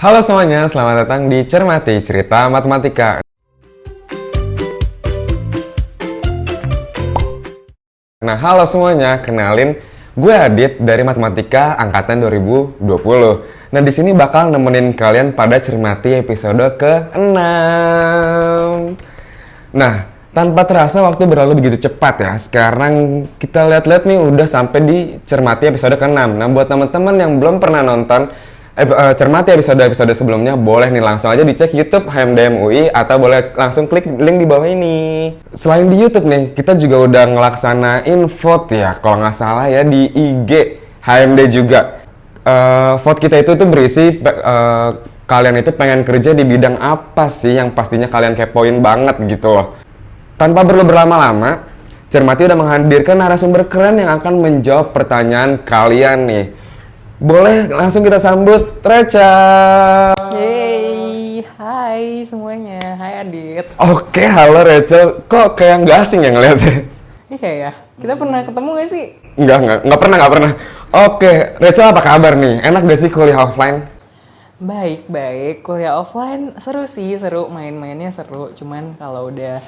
Halo semuanya, selamat datang di Cermati Cerita Matematika. Nah, halo semuanya, kenalin gue Adit dari Matematika angkatan 2020. Nah, di sini bakal nemenin kalian pada Cermati episode ke-6. Nah, tanpa terasa waktu berlalu begitu cepat ya. Sekarang kita lihat-lihat nih udah sampai di Cermati episode ke-6. Nah, buat teman-teman yang belum pernah nonton Cermati episode sebelumnya, boleh nih langsung aja dicek YouTube HMDM UI atau boleh langsung klik link di bawah ini. Selain di YouTube nih, kita juga udah ngelaksanain vote ya, kalau nggak salah ya, di IG HMD juga. Vote kita itu tuh berisi kalian itu pengen kerja di bidang apa sih yang pastinya kalian kepoin banget gitu loh. Tanpa perlu berlama-lama, Cermati udah menghadirkan narasumber keren yang akan menjawab pertanyaan kalian nih. Boleh langsung kita sambut Reca. Yeay, hai semuanya, hai Adit. Oke, halo Reca. Kok kayak nggak asing ya ngeliatnya? Iya ya, kita pernah ketemu gak sih? Nggak pernah. Oke, Reca apa kabar nih? Enak gak sih kuliah offline? Baik, kuliah offline seru sih, seru, main-mainnya seru. Cuman kalau udah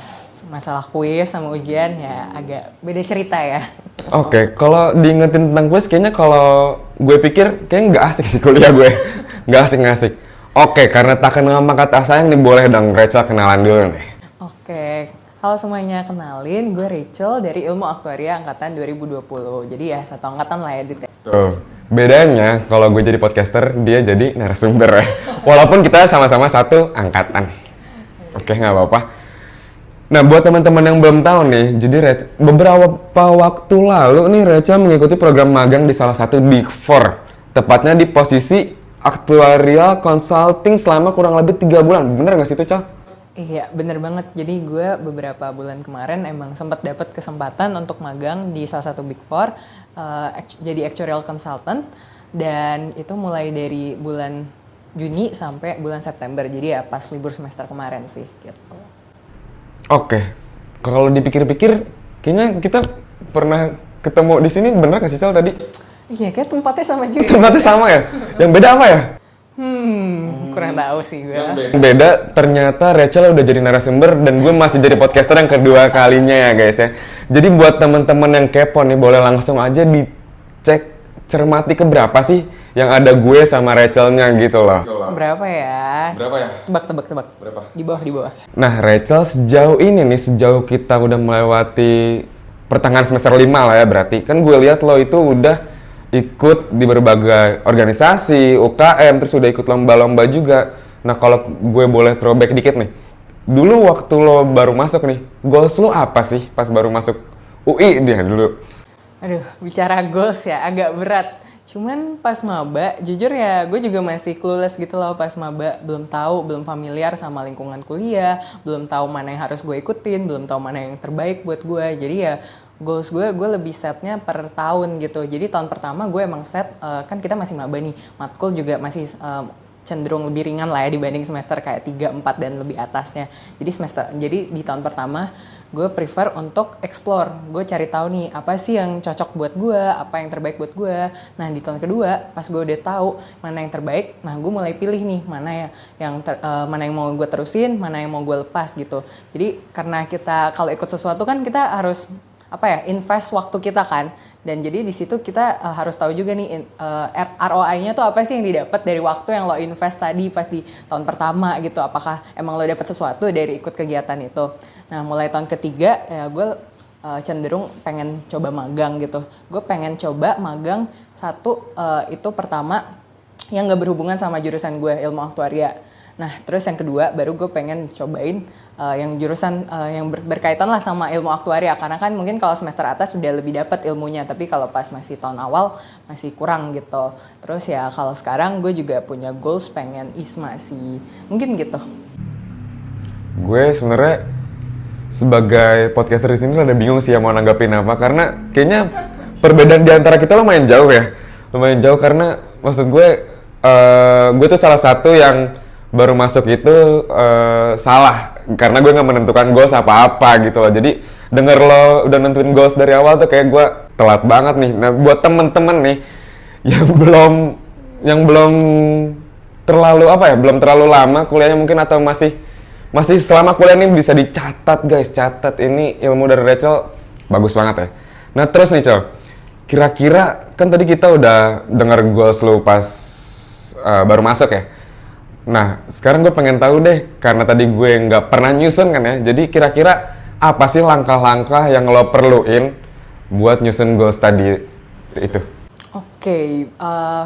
masalah kuis sama ujian ya agak beda cerita ya. Oke, kalau diingetin tentang kuis, kayaknya kalau gue pikir kayaknya nggak asik sih kuliah gue. Nggak asik. Oke, karena tak kenal maka tak sayang nih, boleh dong Reca kenalan dulu nih. Oke, halo semuanya, kenalin gue Rachel dari Ilmu Aktuaria angkatan 2020. Jadi ya satu angkatan lah ya, Dit. Tuh, bedanya kalau gue jadi podcaster, dia jadi narasumber ya. Walaupun kita sama-sama satu angkatan. Oke, nggak apa-apa. Nah, buat teman-teman yang belum tahu nih, jadi beberapa waktu lalu nih Reca mengikuti program magang di salah satu Big Four. Tepatnya di posisi Actuarial Consulting selama kurang lebih 3 bulan. Bener nggak sih itu, Cal? Iya, bener banget. Jadi gue beberapa bulan kemarin emang sempat dapat kesempatan untuk magang di salah satu Big Four, jadi actuarial consultant, dan itu mulai dari bulan Juni sampai bulan September. Jadi ya pas libur semester kemarin sih, gitu. Oke, kalau dipikir-pikir, kayaknya kita pernah ketemu di sini, bener nggak sih, Cal, tadi? Iya, kayak tempatnya sama juga. Tempatnya sama ya? Yang beda apa ya? Kurang tahu sih gue. Beda, ternyata Rachel udah jadi narasumber dan gue masih jadi podcaster yang kedua kalinya ya guys ya. Jadi buat teman-teman yang kepo nih, boleh langsung aja dicek Cermati keberapa sih yang ada gue sama Rachelnya gitu loh. Berapa ya? Berapa ya? Tebak. Berapa? Di bawah. Nah, Rachel sejauh ini nih, sejauh kita udah melewati pertengahan semester 5 lah ya berarti. Kan gue lihat lo itu udah ikut di berbagai organisasi, UKM, terus udah ikut lomba-lomba juga. Nah, kalau gue boleh throwback dikit nih. Dulu waktu lo baru masuk nih, goals lo apa sih pas baru masuk UI dia dulu? Aduh, bicara goals ya agak berat. Cuman pas maba, jujur ya gue juga masih clueless gitu loh pas maba. Belum familiar sama lingkungan kuliah, belum tahu mana yang harus gue ikutin, belum tahu mana yang terbaik buat gue. Jadi ya goals gue lebih setnya per tahun gitu. Jadi tahun pertama gue emang set, kan kita masih maba nih, matkul juga masih cenderung lebih ringan lah ya dibanding semester kayak 3, 4 dan lebih atasnya. Jadi di tahun pertama gue prefer untuk explore. Gue cari tahu nih apa sih yang cocok buat gue, apa yang terbaik buat gue. Nah, di tahun kedua pas gue udah tahu mana yang terbaik, nah gue mulai pilih nih mana mana yang mau gue terusin, mana yang mau gue lepas gitu. Jadi karena kita kalau ikut sesuatu kan kita harus invest waktu kita kan. Dan jadi di situ kita harus tahu juga nih ROI-nya tuh apa sih yang didapat dari waktu yang lo invest tadi pas di tahun pertama gitu. Apakah emang lo dapat sesuatu dari ikut kegiatan itu. Nah, mulai tahun ketiga ya gue cenderung pengen coba magang gitu. Gue pengen coba magang satu, itu pertama yang gak berhubungan sama jurusan gue, ilmu aktuaria. Nah, terus yang kedua baru gue pengen cobain yang jurusan yang berkaitan lah sama ilmu aktuaria. Karena kan mungkin kalau semester atas sudah lebih dapat ilmunya, tapi kalau pas masih tahun awal masih kurang gitu. Terus ya kalau sekarang gue juga punya goals pengen ISMA sih, mungkin gitu. Gue sebenarnya sebagai podcaster di sini rada bingung sih mau nanggapin apa, karena kayaknya perbedaan di antara kita lumayan jauh ya. Lumayan jauh karena maksud gue tuh salah satu yang baru masuk itu salah karena gue nggak menentukan goals apa-apa gitu loh. Jadi denger lo udah nentuin goals dari awal tuh kayak gue telat banget nih. Nah, buat temen-temen nih yang belum terlalu apa ya, belum terlalu lama kuliahnya mungkin, atau masih selama kuliah ini bisa dicatat guys, catat ini ilmu dari Rachel bagus banget ya. Nah terus nih Cel, kira-kira kan tadi kita udah dengar goals lu pas baru masuk ya. Nah sekarang gue pengen tahu deh, karena tadi gue nggak pernah nyusun kan ya, jadi kira-kira apa sih langkah-langkah yang lo perluin buat nyusun goals tadi itu? Oke,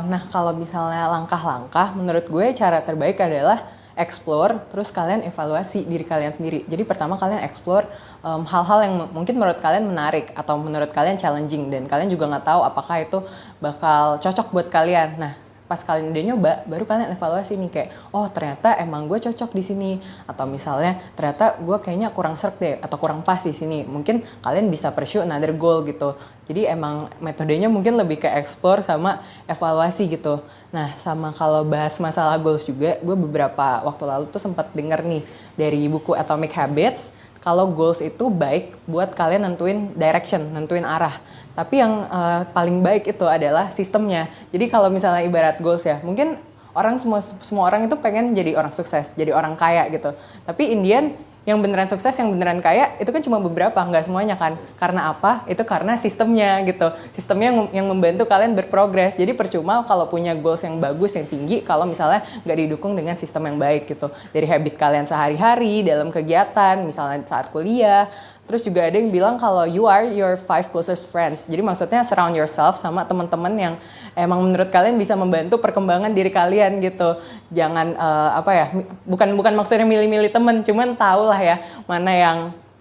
nah kalau misalnya langkah-langkah, menurut gue cara terbaik adalah explore, terus kalian evaluasi diri kalian sendiri. Jadi pertama kalian explore hal-hal yang mungkin menurut kalian menarik atau menurut kalian challenging, dan kalian juga nggak tahu apakah itu bakal cocok buat kalian. Nah, pas kalian udah nyoba, baru kalian evaluasi nih kayak, oh ternyata emang gue cocok di sini, atau misalnya ternyata gue kayaknya kurang serk deh atau kurang pas di sini. Mungkin kalian bisa pursue another goal gitu. Jadi emang metodenya mungkin lebih ke explore sama evaluasi gitu. Nah, sama kalau bahas masalah goals juga, gue beberapa waktu lalu tuh sempat denger nih dari buku Atomic Habits, kalau goals itu baik buat kalian nentuin direction, nentuin arah. Tapi yang paling baik itu adalah sistemnya. Jadi kalau misalnya ibarat goals ya, mungkin semua orang itu pengen jadi orang sukses, jadi orang kaya gitu. Tapi in the end, yang beneran sukses, yang beneran kaya, itu kan cuma beberapa, nggak semuanya kan. Karena apa? Itu karena sistemnya gitu. Sistemnya yang membantu kalian berprogres. Jadi percuma kalau punya goals yang bagus, yang tinggi, kalau misalnya nggak didukung dengan sistem yang baik gitu. Dari habit kalian sehari-hari, dalam kegiatan, misalnya saat kuliah. Terus juga ada yang bilang kalau you are your 5 closest friends. Jadi maksudnya surround yourself sama teman-teman yang emang menurut kalian bisa membantu perkembangan diri kalian gitu. Jangan bukan maksudnya milih-milih temen, cuman tahu lah ya mana yang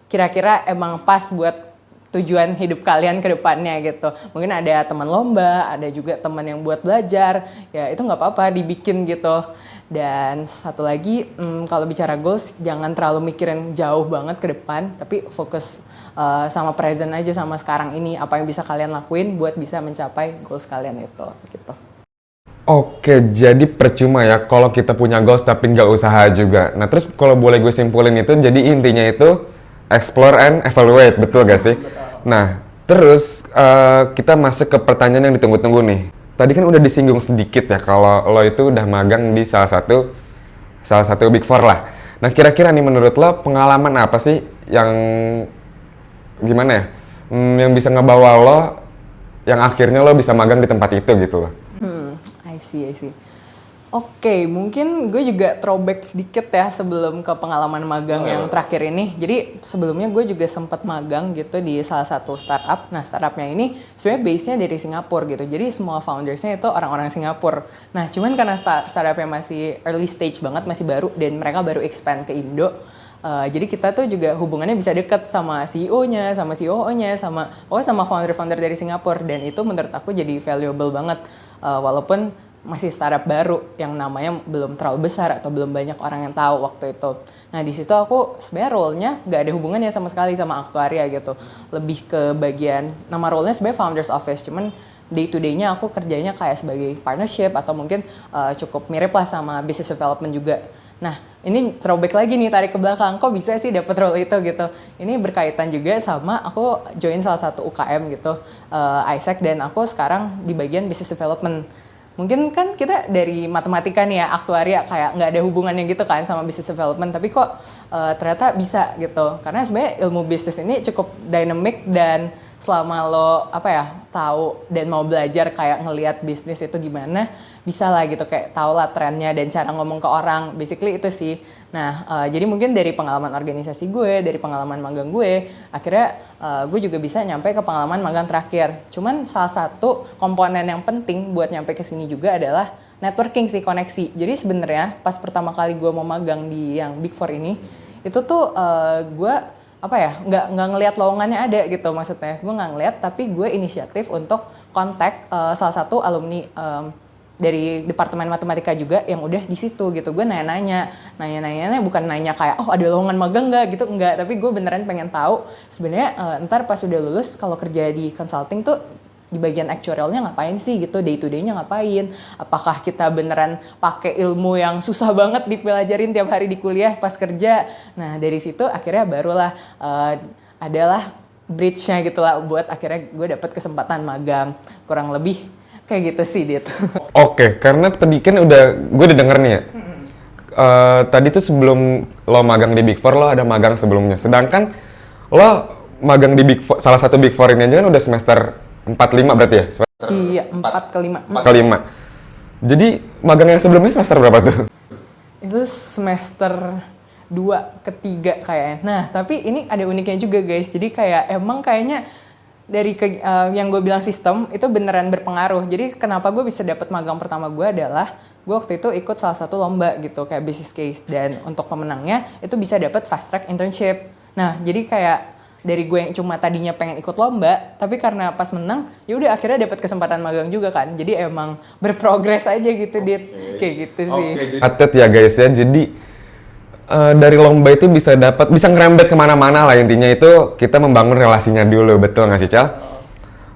kira-kira emang pas buat tujuan hidup kalian ke depannya gitu. Mungkin ada teman lomba, ada juga teman yang buat belajar, ya itu nggak apa-apa dibikin gitu. Dan satu lagi, kalau bicara goals, jangan terlalu mikirin jauh banget ke depan, tapi fokus sama present aja, sama sekarang ini, apa yang bisa kalian lakuin buat bisa mencapai goals kalian itu gitu. Oke, jadi percuma ya kalau kita punya goals tapi nggak usaha juga. Nah terus kalau boleh gue simpulin itu, jadi intinya itu explore and evaluate, betul gak sih? Betul. Nah terus kita masuk ke pertanyaan yang ditunggu-tunggu nih. Tadi kan udah disinggung sedikit ya kalau lo itu udah magang di salah satu Big Four lah. Nah kira-kira nih menurut lo pengalaman apa sih yang gimana ya, yang bisa ngebawa lo, yang akhirnya lo bisa magang di tempat itu gitu loh? I see. Oke, mungkin gue juga throwback sedikit ya sebelum ke pengalaman magang yang terakhir ini. Jadi sebelumnya gue juga sempat magang gitu di salah satu startup. Nah startupnya ini sebenarnya base-nya dari Singapura gitu. Jadi semua founders-nya itu orang-orang Singapura. Nah cuman karena startupnya masih early stage banget, masih baru, dan mereka baru expand ke Indo. Jadi kita tuh juga hubungannya bisa deket sama CEO-nya, sama COO-nya, sama founder-founder dari Singapura. Dan itu menurut aku jadi valuable banget. Walaupun masih startup baru yang namanya belum terlalu besar atau belum banyak orang yang tahu waktu itu. Nah di situ aku sebenarnya role-nya nggak ada hubungannya sama sekali sama aktuaria gitu. Lebih ke bagian, nama role-nya sebenarnya founders office, cuman day to day-nya aku kerjanya kayak sebagai partnership atau mungkin cukup mirip lah sama business development juga. Nah ini throwback lagi nih, tarik ke belakang, kok bisa sih dapet role itu gitu. Ini berkaitan juga sama aku join salah satu UKM gitu, ISEC, dan aku sekarang di bagian business development. Mungkin kan kita dari matematika nih ya, aktuaria kayak nggak ada hubungannya gitu kan sama business development, tapi kok ternyata bisa gitu. Karena sebenarnya ilmu bisnis ini cukup dynamic, dan selama lo tahu dan mau belajar kayak ngelihat bisnis itu gimana, bisa lah gitu kayak tau lah trennya dan cara ngomong ke orang, basically itu sih. Nah jadi mungkin dari pengalaman organisasi gue, dari pengalaman magang gue, akhirnya gue juga bisa nyampe ke pengalaman magang terakhir. Cuman salah satu komponen yang penting buat nyampe ke sini juga adalah networking sih, koneksi. Jadi sebenarnya pas pertama kali gue mau magang di yang Big Four ini, itu tuh gue nggak ngelihat lowongannya ada gitu, maksudnya gue nggak ngelihat, tapi gue inisiatif untuk kontak salah satu alumni dari departemen matematika juga yang udah di situ gitu. Gue nanya bukan nanya kayak ada lowongan magang nggak gitu, enggak, tapi gue beneran pengen tahu sebenarnya ntar pas udah lulus kalau kerja di consulting tuh di bagian actuarialnya ngapain sih gitu, day to day-nya ngapain, apakah kita beneran pakai ilmu yang susah banget dipelajarin tiap hari di kuliah pas kerja. Nah dari situ akhirnya barulah adalah bridge-nya gitu lah buat akhirnya gue dapet kesempatan magang, kurang lebih kayak gitu sih dia tuh. Oke, karena tadi kan gue udah denger nih ya. Tadi tuh sebelum lo magang di Big Four, lo ada magang sebelumnya. Sedangkan lo magang di Big Four, salah satu Big Four ini aja kan udah semester 4-5 berarti ya? Semester Iya, 4 ke 5. 4 ke 5. Jadi magang yang sebelumnya semester berapa tuh? Itu semester 2 ke 3 kayaknya. Nah, tapi ini ada uniknya juga guys. Jadi kayak emang kayaknya dari yang gue bilang sistem itu beneran berpengaruh. Jadi kenapa gue bisa dapat magang pertama gue adalah gue waktu itu ikut salah satu lomba gitu kayak business case, dan untuk pemenangnya itu bisa dapat fast track internship. Nah, jadi kayak dari gue yang cuma tadinya pengen ikut lomba, tapi karena pas menang, ya udah akhirnya dapat kesempatan magang juga kan. Jadi emang berprogres aja gitu, Dit. Kayak gitu sih. Atlet ya guys ya, jadi dari lomba itu bisa ngerembet kemana-mana lah, intinya itu kita membangun relasinya dulu, betul nggak sih Cal?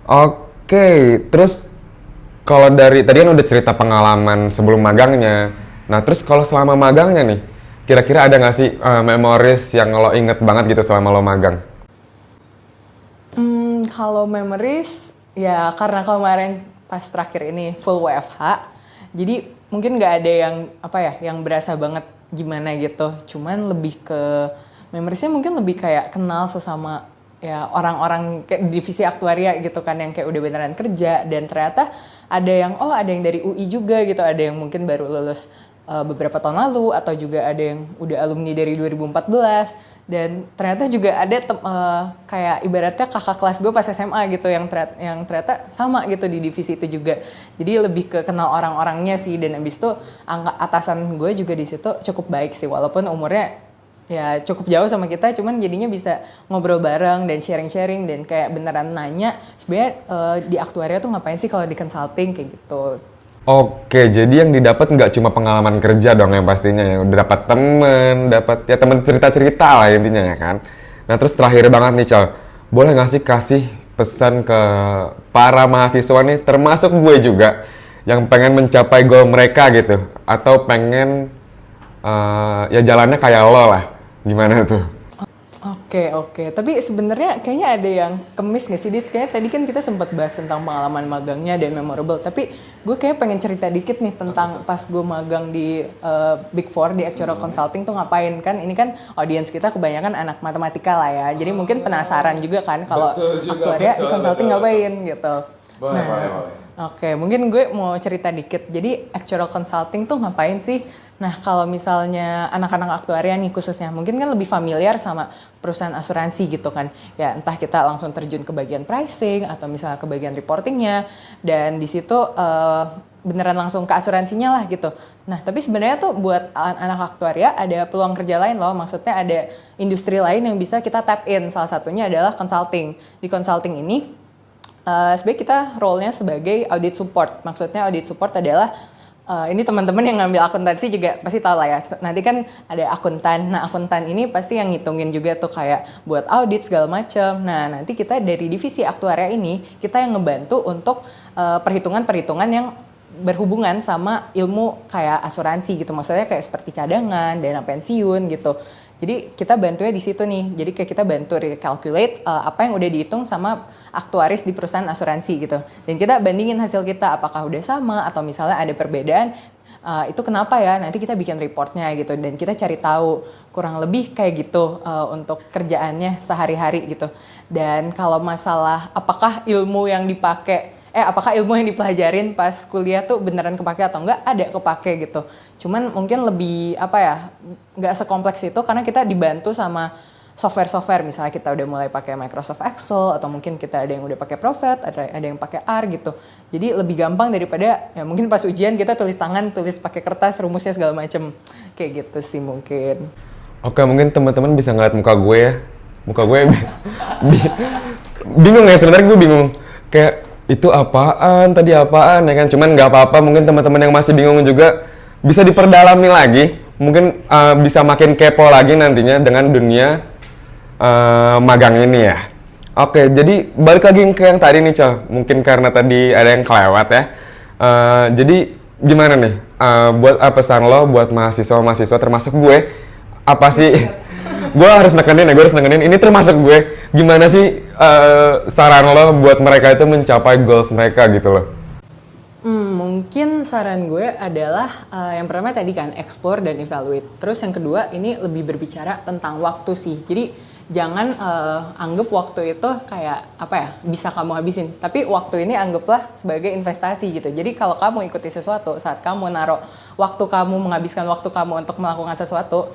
Oke, terus kalau dari tadi kan udah cerita pengalaman sebelum magangnya, nah terus kalau selama magangnya nih, kira-kira ada nggak sih memories yang lo inget banget gitu selama lo magang? Kalau memories, ya karena kemarin pas terakhir ini full WFH, jadi mungkin nggak ada yang yang berasa banget gimana gitu. Cuman lebih ke memoriesnya mungkin lebih kayak kenal sesama ya orang-orang kayak divisi aktuaria gitu kan, yang kayak udah beneran kerja, dan ternyata ada yang dari UI juga gitu, ada yang mungkin baru lulus beberapa tahun lalu, atau juga ada yang udah alumni dari 2014. Dan ternyata juga ada kayak ibaratnya kakak kelas gue pas SMA gitu yang ternyata sama gitu di divisi itu juga. Jadi lebih ke kenal orang-orangnya sih, dan abis itu atasan gue juga di situ cukup baik sih, walaupun umurnya ya cukup jauh sama kita, cuman jadinya bisa ngobrol bareng dan sharing-sharing, dan kayak beneran nanya sebenarnya di aktuaria tuh ngapain sih kalau di consulting kayak gitu. Oke, jadi yang didapat nggak cuma pengalaman kerja dong yang pastinya, yang udah dapat temen cerita-cerita lah intinya ya kan. Nah terus terakhir banget nih Cal, boleh nggak sih kasih pesan ke para mahasiswa nih, termasuk gue juga, yang pengen mencapai goal mereka gitu, atau pengen ya jalannya kayak lo lah, gimana tuh? Oke. Tapi sebenarnya kayaknya ada yang kemis nggak sih, Dit? Kayaknya tadi kan kita sempat bahas tentang pengalaman magangnya dan memorable. Tapi gue kayak pengen cerita dikit nih tentang pas gue magang di Big Four, di Actuarial Consulting tuh ngapain. Kan ini kan audiens kita kebanyakan anak matematika lah ya. Jadi mungkin penasaran juga kan kalau aktuaria di consulting ngapain gitu. Boleh. Oke, mungkin gue mau cerita dikit. Jadi Actuarial Consulting tuh ngapain sih? Nah, kalau misalnya anak-anak aktuaria nih khususnya, mungkin kan lebih familiar sama perusahaan asuransi gitu kan. Ya, entah kita langsung terjun ke bagian pricing atau misalnya ke bagian reportingnya, dan di situ beneran langsung ke asuransinya lah gitu. Nah, tapi sebenarnya tuh buat anak aktuaria ada peluang kerja lain loh. Maksudnya ada industri lain yang bisa kita tap in. Salah satunya adalah consulting. Di consulting ini, sebenarnya kita role-nya sebagai audit support. Maksudnya audit support adalah ini teman-teman yang ngambil akuntansi juga pasti tahu lah ya. Nanti kan ada akuntan. Nah, akuntan ini pasti yang ngitungin juga tuh kayak buat audit segala macam. Nah, nanti kita dari divisi aktuaria ini kita yang ngebantu untuk perhitungan-perhitungan yang berhubungan sama ilmu kayak asuransi gitu. Maksudnya kayak seperti cadangan, dana pensiun gitu. Jadi kita bantunya di situ nih. Jadi kayak kita bantu recalculate apa yang udah dihitung sama aktuaris di perusahaan asuransi gitu. Dan kita bandingin hasil kita apakah udah sama atau misalnya ada perbedaan. Itu kenapa ya? Nanti kita bikin reportnya gitu, dan kita cari tahu kurang lebih kayak gitu untuk kerjaannya sehari-hari gitu. Dan kalau masalah apakah ilmu yang dipelajarin pas kuliah tuh beneran kepake atau enggak, ada kepake gitu. Cuman mungkin lebih nggak sekompleks itu karena kita dibantu sama software-software. Misalnya kita udah mulai pakai Microsoft Excel, atau mungkin kita ada yang udah pakai Prophet, ada yang pakai R gitu. Jadi lebih gampang daripada ya mungkin pas ujian kita tulis tangan, tulis pakai kertas, rumusnya segala macem. Kayak gitu sih mungkin. Oke, mungkin teman-teman bisa ngeliat muka gue ya. Muka gue bingung ya, sebenarnya gue bingung. Kayak itu apaan, tadi apaan ya kan. Cuman nggak apa-apa, mungkin teman-teman yang masih bingung juga bisa diperdalami lagi. Mungkin bisa makin kepo lagi nantinya dengan dunia magang ini ya. Oke, jadi balik lagi ke yang tadi nih Cal. Mungkin karena tadi ada yang kelewat ya. Jadi gimana nih buat pesan lo buat mahasiswa termasuk gue, apa sih gue harus nekenin ini termasuk gue, gimana sih saran lo buat mereka itu mencapai goals mereka gitu loh? Mungkin saran gue adalah yang pertama tadi kan explore dan evaluate. Terus yang kedua ini lebih berbicara tentang waktu sih. Jadi jangan anggap waktu itu kayak apa ya bisa kamu habisin. Tapi waktu ini anggaplah sebagai investasi gitu. Jadi kalau kamu ikuti sesuatu saat kamu naruh waktu kamu menghabiskan waktu kamu untuk melakukan sesuatu,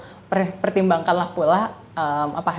pertimbangkanlah pula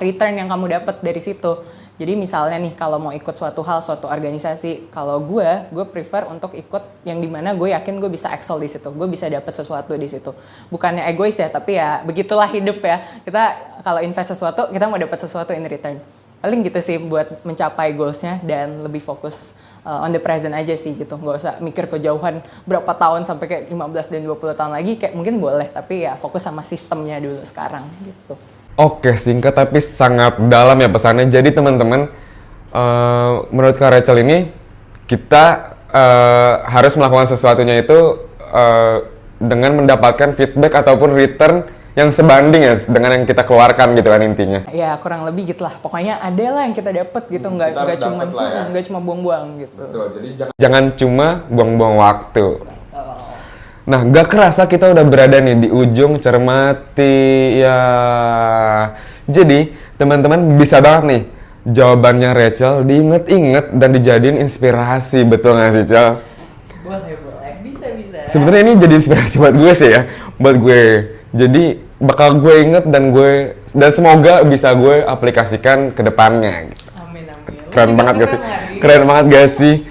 return yang kamu dapat dari situ. Jadi misalnya nih kalau mau ikut suatu hal, suatu organisasi, kalau gue prefer untuk ikut yang dimana gue yakin gue bisa excel di situ, gue bisa dapat sesuatu di situ. Bukannya egois ya, tapi ya begitulah hidup ya. Kita kalau invest sesuatu, kita mau dapat sesuatu in return. Paling gitu sih buat mencapai goalsnya dan lebih fokus on the present aja sih gitu. Gak usah mikir kejauhan berapa tahun sampai kayak 15 dan 20 tahun lagi, kayak mungkin boleh, tapi ya fokus sama sistemnya dulu sekarang gitu. Oke, singkat tapi sangat dalam ya pesannya. Jadi teman-teman, menurut Kak Rachel ini, kita harus melakukan sesuatunya itu dengan mendapatkan feedback ataupun return yang sebanding ya dengan yang kita keluarkan gitu kan intinya. Ya kurang lebih gitulah. Pokoknya ada lah yang kita dapat gitu, nggak cuma buang-buang gitu. Betul, jadi jangan cuma buang-buang waktu. Nah, gak kerasa kita udah berada nih di ujung cermati ya. Jadi, teman-teman bisa banget nih jawabannya Rachel diinget-inget dan dijadiin inspirasi, betul gak sih, Cel? Boleh, bisa. Sebenarnya ini jadi inspirasi buat gue sih ya, buat gue. Jadi bakal gue inget dan semoga bisa gue aplikasikan ke depannya. Gitu. Amin. Keren banget gak sih? Keren banget gak sih?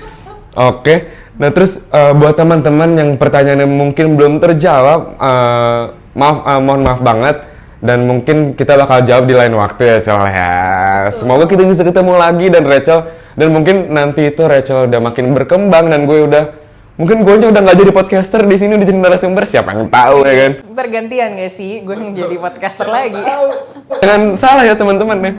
Oke. Nah terus buat teman-teman yang pertanyaannya mungkin belum terjawab, mohon maaf banget dan mungkin kita bakal jawab di lain waktu ya Rachel ya. Semoga kita bisa ketemu lagi dan mungkin nanti itu Rachel udah makin berkembang dan gue udah nggak jadi podcaster di sini udah jadi narasumber, siapa yang tahu ya kan? Bergantian gak sih gue jadi podcaster lagi? Jangan salah ya teman-teman ya.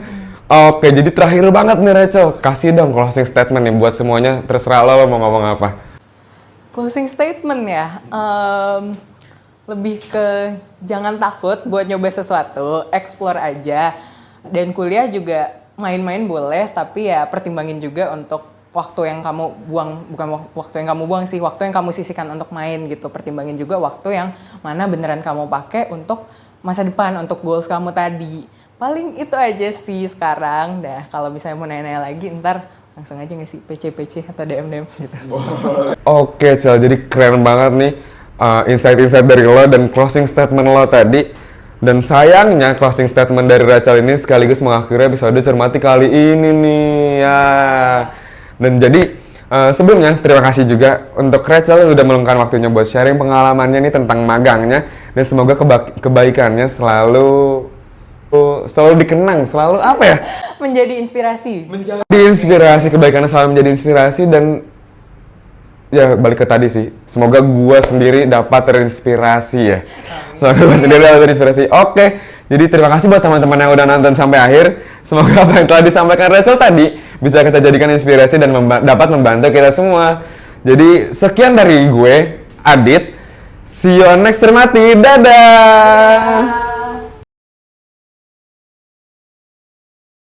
Oke, jadi terakhir banget nih Rachel, kasih dong closing statement nih buat semuanya, terserah lo mau ngomong apa. Closing statement ya, lebih ke jangan takut buat nyoba sesuatu, explore aja. Dan kuliah juga main-main boleh, tapi ya pertimbangin juga untuk waktu yang kamu buang, bukan waktu yang kamu buang sih, waktu yang kamu sisihkan untuk main gitu. Pertimbangin juga waktu yang mana beneran kamu pakai untuk masa depan, untuk goals kamu tadi. Paling itu aja sih sekarang. Dah, kalau misalnya mau nanya-nanya lagi, ntar langsung aja ngasih PC atau DM gitu. Oke, Cel, jadi keren banget nih insight-insight dari lo dan closing statement lo tadi. Dan sayangnya closing statement dari Rachel ini sekaligus mengakhiri episode cermati kali ini nih ya. Dan jadi sebelumnya terima kasih juga untuk Rachel yang udah meluangkan waktunya buat sharing pengalamannya nih tentang magangnya. Dan semoga kebaikannya selalu dikenang, selalu apa ya? Menjadi inspirasi. Kebaikannya selalu menjadi inspirasi dan ya balik ke tadi sih. Semoga gue sendiri dapat terinspirasi ya. Semoga gue sendiri dapat terinspirasi. Oke, jadi terima kasih buat teman-teman yang udah nonton sampai akhir. Semoga apa yang telah disampaikan Rachel tadi bisa kita jadikan inspirasi dan dapat membantu kita semua. Jadi sekian dari gue, Adit. See you on next cermati. Dadah.